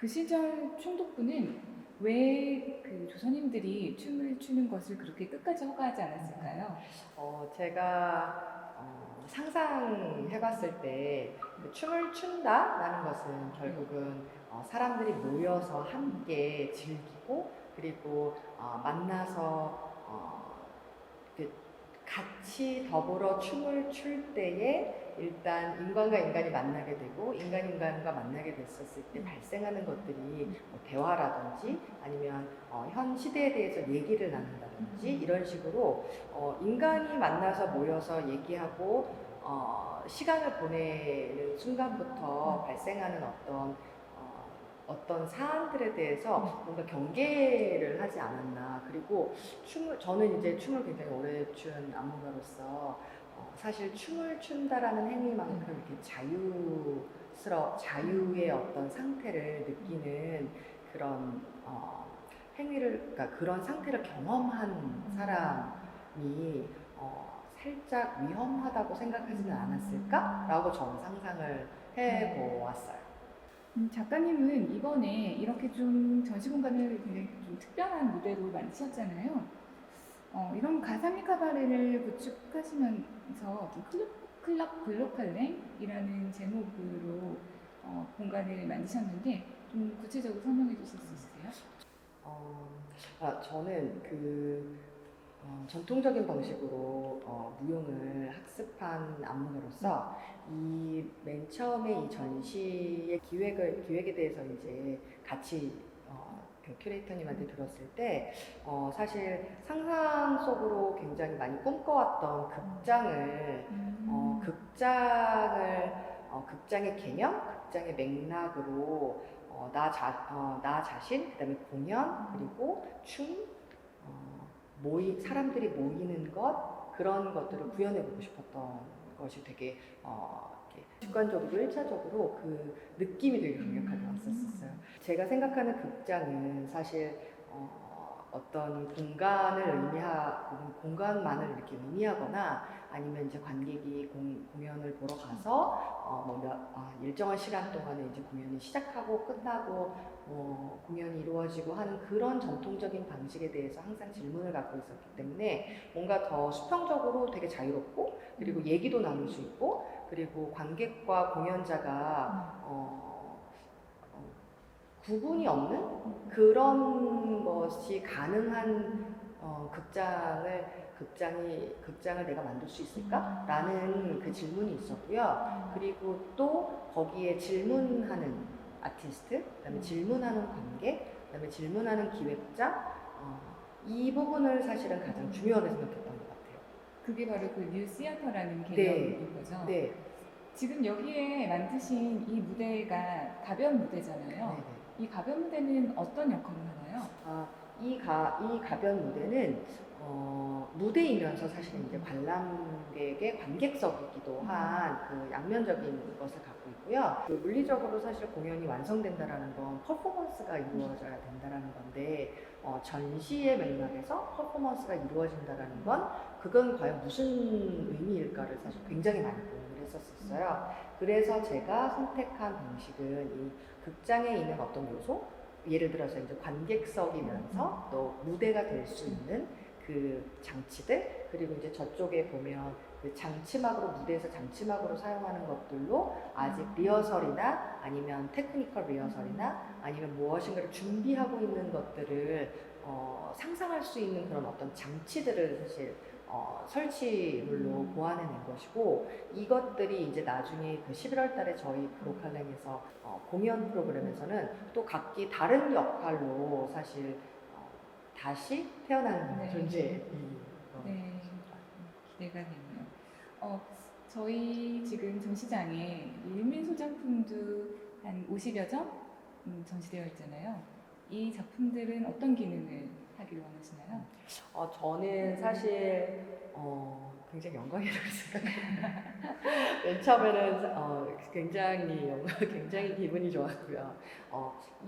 그 시절 총독부는 왜 그 조선인들이 춤을 추는 것을 그렇게 끝까지 허가하지 않았을까요? 제가 상상해봤을 때 그 춤을 춘다라는 것은 결국은 사람들이 모여서 함께 즐기고 그리고 만나서 그 같이 더불어 춤을 출 때에 일단 인간과 인간이 만나게 되고 인간과 만나게 됐었을 때 발생하는 것들이 뭐 대화라든지 아니면 현 시대에 대해서 얘기를 나눈다든지 이런 식으로 인간이 만나서 모여서 얘기하고 시간을 보내는 순간부터 발생하는 어떤 사안들에 대해서 뭔가 경계를 하지 않았나. 그리고 저는 이제 춤을 굉장히 오래 춘 안무가로서 사실 춤을 춘다라는 행위만큼 이렇게 자유의 어떤 상태를 느끼는 그런 그러니까 그런 상태를 경험한 사람이 살짝 위험하다고 생각하지는 않았을까라고 저는 상상을 해보았어요. 작가님은 이번에 이렇게 좀 전시공간을 굉장히 좀 특별한 무대로 만드셨잖아요. 이런 가사미 카바레를 구축하시면서 좀 클럽 글로칼랭이라는 제목으로 공간을 만드셨는데 좀 구체적으로 설명해 주실 수 있으세요? 저는 전통적인 방식으로 무용을 학습한 안무가로서 이 맨 처음에 이 전시의 기획에 대해서 이제 같이 그 큐레이터님한테 들었을 때 사실 상상 속으로 굉장히 많이 꿈꿔왔던 극장의 개념, 극장의 맥락으로 나 자신, 그다음에 공연, 그리고 춤, 사람들이 모이는 그런 것들을 구현해보고 싶었던 것이 되게 이렇게 직관적으로, 1차적으로 그 느낌이 되게 강력하게 왔었어요. 제가 생각하는 극장은 사실 어떤 공간만을 이렇게 의미하거나 아니면 이제 관객이 공연을 보러 가서 일정한 시간 동안에 이제 공연이 시작하고 끝나고 공연이 이루어지고 하는 그런 전통적인 방식에 대해서 항상 질문을 갖고 있었기 때문에 뭔가 더 수평적으로 되게 자유롭고 그리고 얘기도 나눌 수 있고 그리고 관객과 공연자가 구분이 없는 그런 것이 가능한 극장을 내가 만들 수 있을까라는 그 질문이 있었고요. 그리고 또 거기에 질문하는 아티스트, 그다음에 질문하는 관객, 그다음에 질문하는 기획자, 이 부분을 사실은 가장 중요하게 생각했던 것 같아요. 그게 바로 그 뉴 시어터라는 네. 개념인 거죠? 네. 지금 여기에 만드신 이 무대가 가변 무대잖아요. 네네. 이 가변 무대는 어떤 역할을 하나요? 이 가변 무대는 무대이면서 사실 이제 관람객의 관객석이기도 한 그 양면적인 것을 갖고 있고요. 그 물리적으로 사실 공연이 완성된다라는 건 퍼포먼스가 이루어져야 된다라는 건데 전시의 맥락에서 퍼포먼스가 이루어진다라는 건 그건 과연 무슨 의미일까를 사실 굉장히 많이 고민을 했었어요. 그래서 제가 선택한 방식은 이 극장에 있는 어떤 요소, 예를 들어서 이제 관객석이면서 또 무대가 될 수 있는 그 장치들, 그리고 이제 저쪽에 보면 그 무대에서 장치막으로 사용하는 것들로 아직 리허설이나 아니면 테크니컬 리허설이나 아니면 무엇인가를 준비하고 있는 것들을 상상할 수 있는 그런 어떤 장치들을 사실 설치물로 보완해낸 것이고, 이것들이 이제 나중에 그 11월 달에 저희 브로칼랭에서 공연 프로그램에서는 또 각기 다른 역할로 사실 다시 태어나는 존재인 네, 기대가 되네요. 저희 지금 전시장에 일민 소작품도 한 50여 점 전시되어 있잖아요. 이 작품들은 어떤 기능을 하기를 원하시나요? 저는 사실 굉장히 영광이라고 생각해요. 맨 처음에는 굉장히 기분이 좋았고요.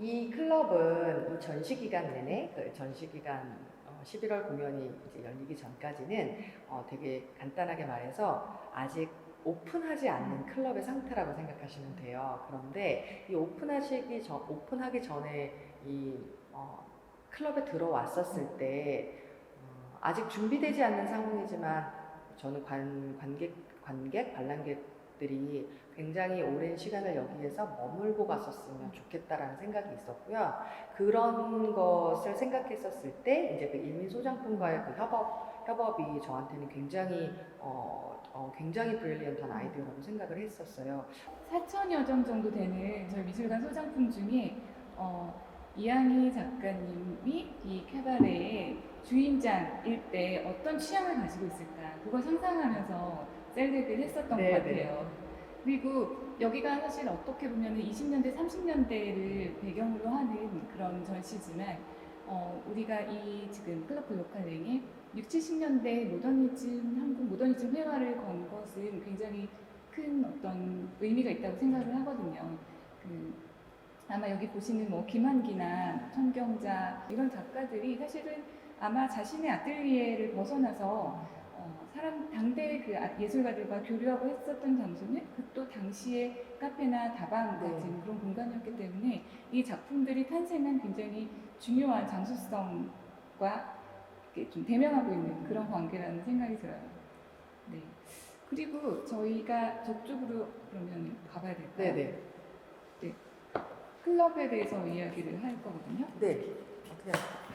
이 클럽은 이 전시 기간 내내, 그 전시 기간 11월 공연이 이제 열리기 전까지는 되게 간단하게 말해서 아직 오픈하지 않는 클럽의 상태라고 생각하시면 돼요. 그런데 이 오픈하기 전에 이 클럽에 들어왔었을 때 아직 준비되지 않는 상황이지만 저는 관람객들이 굉장히 오랜 시간을 여기에서 머물고 갔었으면 좋겠다라는 생각이 있었고요. 그런 것을 생각했었을 때 이제 그 일민 소장품과의 그 협업이 저한테는 굉장히 브릴리언트한 아이디어라고 생각을 했었어요. 4천여 점 정도 되는 저희 미술관 소장품 중에 이항희 작가님이 이 캐바레의 주인장일 때 어떤 취향을 가지고 있을까 그걸 상상하면서 셀렉을 했었던 것 같아요. 그리고 여기가 사실 어떻게 보면 20년대, 30년대를 배경으로 하는 그런 전시지만 우리가 이 지금 클럽 블로칼랭의 6, 70년대 한국 모더니즘 회화를 건 것은 굉장히 큰 어떤 의미가 있다고 생각을 하거든요. 아마 여기 보시는 뭐 김한기나 천경자 이런 작가들이 사실은 아마 자신의 아틀리에를 벗어나서 당대 그 예술가들과 교류하고 했었던 장소는 그 또 당시의 카페나 다방 같은 그런 공간이었기 때문에 이 작품들이 탄생한 굉장히 중요한 장소성과 이렇게 좀 대명하고 있는 그런 관계라는 생각이 들어요. 네. 그리고 저희가 저쪽으로 그러면 가봐야 될까요? 네네. 네. 클럽에 대해서 이야기를 할 거거든요. 네. 어떻게 할까요?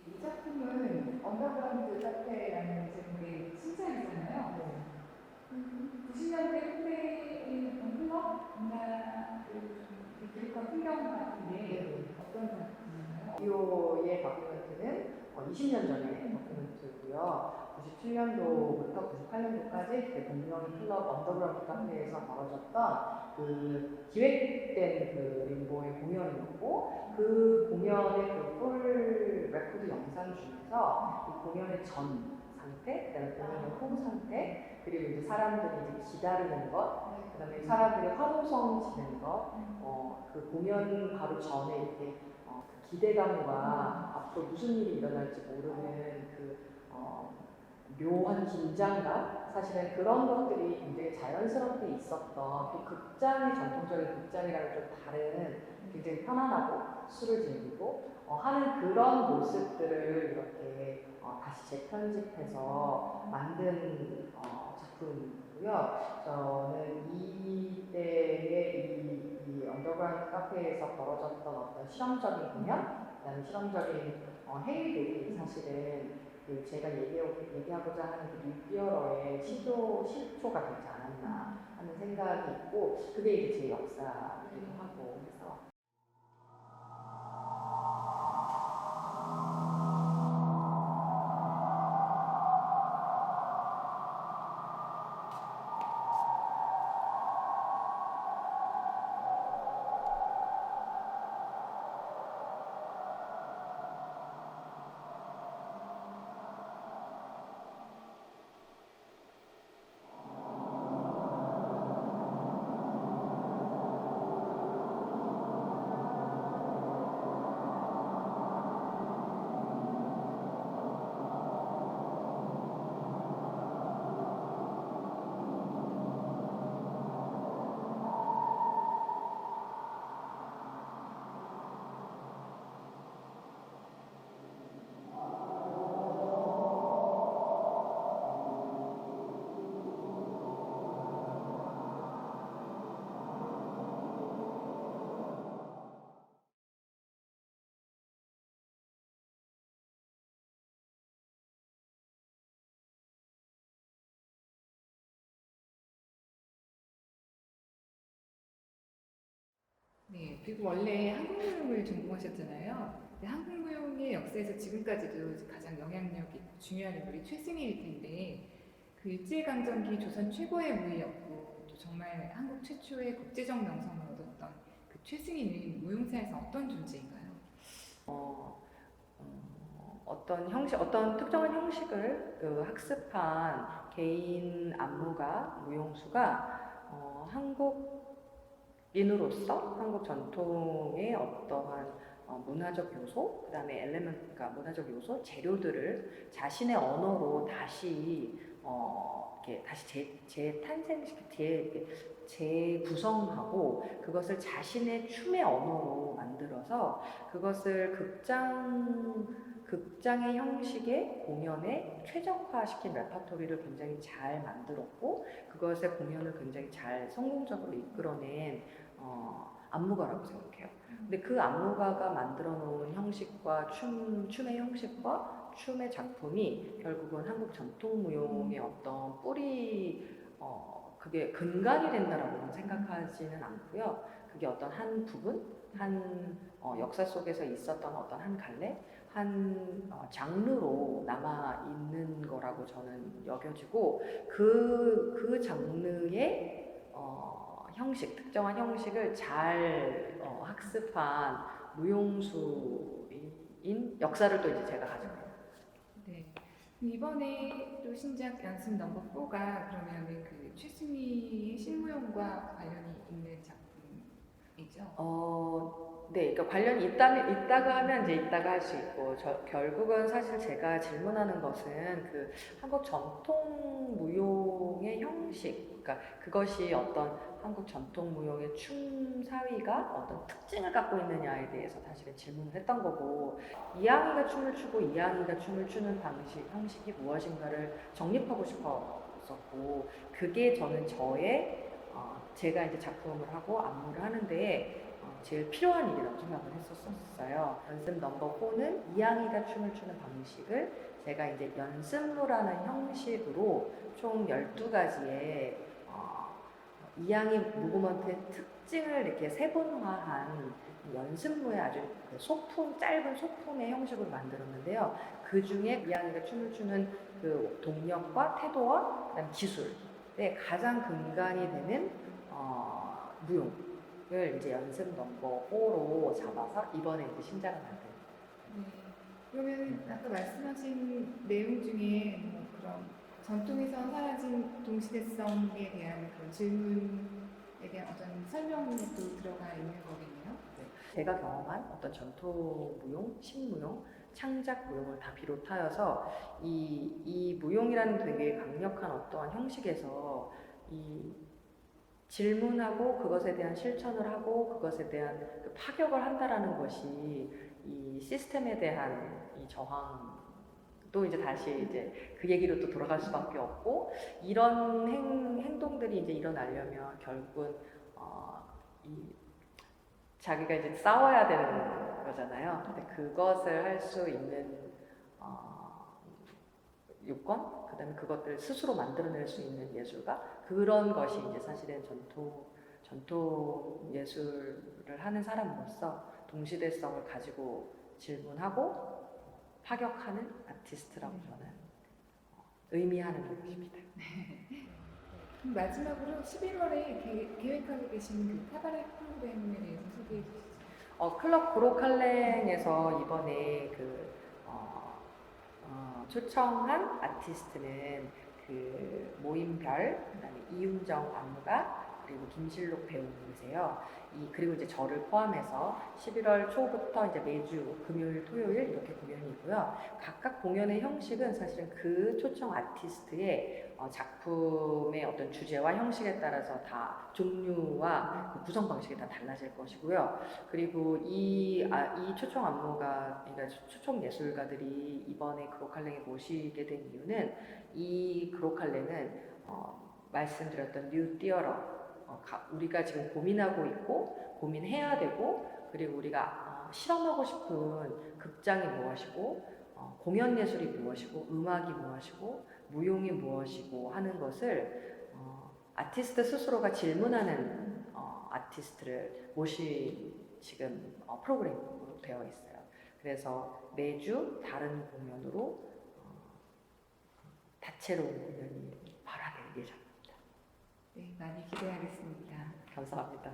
이 작품은 언더그라운드 카페라는 제목의 신작이잖아요. 90년대 후대의 어떤 클럽 문화를 그릴과 풍경 같은데 어떤 작품인가요? 이의 다큐멘트는 20년 전의 다큐멘트고요. 97년도부터 98년도까지 동명이 클럽 언더그라운드 카페에서 벌어졌던 그 기획된 그 림보의 공연이었고 그 공연의 그풀 레코드 영상 중에서 이 공연의 전 상태, 그다음에 공연의 후 상태, 그리고 이제 사람들이 이제 기다리는 것, 그다음에 사람들이 환호성 지는 것, 그 공연 바로 전에 이렇게 그 기대감과 앞으로 무슨 일이 일어날지 모르는 묘한 긴장감, 사실은 그런 것들이 굉장히 자연스럽게 있었던 또 극장의 전통적인 극장이랑은 좀 다른 굉장히 편안하고 술을 즐기고 하는 그런 모습들을 이렇게 다시 재편집해서 만든 작품이고요. 저는 이때의 이 언더그라운드 카페에서 벌어졌던 어떤 실험적인 공연, 그다음에 실험적인 행위들이 사실은 그 제가 얘기하고자 하는 그 뉴피어러의 실초가 되지 않았나 하는 생각이 있고, 그게 이제 제 역사이기도 하고 그래서. 네, 그리고 원래 한국무용을 전공하셨잖아요. 근데 한국무용의 역사에서 지금까지도 가장 영향력 있고 중요한 인물이 최승희일 텐데 그 일제강점기 조선 최고의 무예였고 또 정말 한국 최초의 국제적 명성을 얻었던 그 최승희는 무용사에서 어떤 존재인가요? 어떤 형식, 어떤 특정한 형식을 그 학습한 개인 안무가, 무용수가 한국인으로서 한국 전통의 어떠한 문화적 요소, 그 다음에 그러니까 문화적 요소, 재료들을 자신의 언어로 다시 이렇게 다시 재구성하고 그것을 자신의 춤의 언어로 만들어서 그것을 극장의 형식의 공연에 최적화시킨 레퍼토리를 굉장히 잘 만들었고 그것의 공연을 굉장히 잘 성공적으로 이끌어낸 안무가라고 생각해요. 근데 그 안무가가 만들어 놓은 형식과 춤의 형식과 춤의 작품이 결국은 한국 전통 무용의 어떤 그게 근간이 된다라고는 생각하지는 않고요. 그게 어떤 한 부분, 역사 속에서 있었던 어떤 한 갈래, 장르로 남아 있는 거라고 저는 여겨지고 그 장르의 형식, 특정한 형식을 잘 학습한 무용수인 역사를 또 이제 제가 가지고 있어요. 네. 이번에 또 신작 연습 넘버 4가 그러면은 그 최수미의 신무용과 관련이 있는 작품이죠? 네, 그러니까 관련이 있다가 하면 이제 있다가 할 수 있고, 결국은 사실 제가 질문하는 것은 그 한국 전통 무용의 형식, 그러니까 그것이 어떤 한국 전통 무용의 춤 사위가 어떤 특징을 갖고 있느냐에 대해서 사실은 질문을 했던 거고, 이항이가 춤을 추고 이항이가 춤을 추는 형식이 무엇인가를 정립하고 싶었었고, 그게 저는 제가 이제 작품을 하고 안무를 하는데 제일 필요한 일이라고 생각을 했었어요. 연습 넘버 4는 이항이가 춤을 추는 방식을 제가 이제 연습무라는 형식으로 총 12가지의 이항이 무브먼트의 특징을 이렇게 세분화한 연습무의 아주 짧은 소품의 형식으로 만들었는데요. 그 중에 이항이가 춤을 추는 그 동력과 태도와 그다음 기술의 가장 근간이 되는 무용을 이제 연습 넘버 4로 잡아서 이번에 이제 신작을 만든. 네. 그러면 아까 말씀하신 내용 중에 뭐 그런 전통에서 사라진 동시대성에 대한 그런 질문에 대한 어떤 설명이 또 들어가 있는 거겠네요. 네. 제가 경험한 어떤 전통 무용, 신무용, 창작 무용을 다 비롯하여서 이 무용이라는 되게 강력한 어떠한 형식에서 이 질문하고 그것에 대한 실천을 하고 그것에 대한 그 파격을 한다라는 것이 이 시스템에 대한 이 저항도 이제 다시 이제 그 얘기로 또 돌아갈 수밖에 없고 이런 행동들이 이제 일어나려면 결국은 자기가 이제 싸워야 되는 거잖아요. 근데 그것을 할 수 있는 요건, 그다음에 그것들 스스로 만들어낼 수 있는 예술가 그런 것이 이제 사실은 전통 예술을 하는 사람으로서 동시대성을 가지고 질문하고 파격하는 아티스트라고 저는 의미하는 것입니다. 그럼 마지막으로 11월에 계획하고 계신 그 카바레 프로그램에 대해서 소개해 주시죠. 클럽 브로칼랭에서 이번에 초청한 아티스트는 그 모임별, 그다음에 이윤정 안무가 그리고 김실록 배우님이세요. 그리고 이제 저를 포함해서 11월 초부터 이제 매주 금요일, 토요일 이렇게 공연이고요. 각각 공연의 형식은 사실은 그 초청 아티스트의 작품의 어떤 주제와 형식에 따라서 다 종류와 그 구성 방식이 다 달라질 것이고요. 그리고 이 초청 안무가, 그러니까 초청 예술가들이 이번에 그로칼랭에 모시게 된 이유는 이 그로칼랭은 말씀드렸던 뉴 띠어러, 우리가 지금 고민하고 있고 고민해야 되고 그리고 우리가 실험하고 싶은 극장이 무엇이고 공연 예술이 무엇이고 음악이 무엇이고 무용이 무엇이고 하는 것을 아티스트 스스로가 질문하는 아티스트를 모실 지금 프로그램으로 되어 있어요. 그래서 매주 다른 공연으로 다채로운 공연이 발화될 예정입니다. 네, 많이 기대하겠습니다. 감사합니다.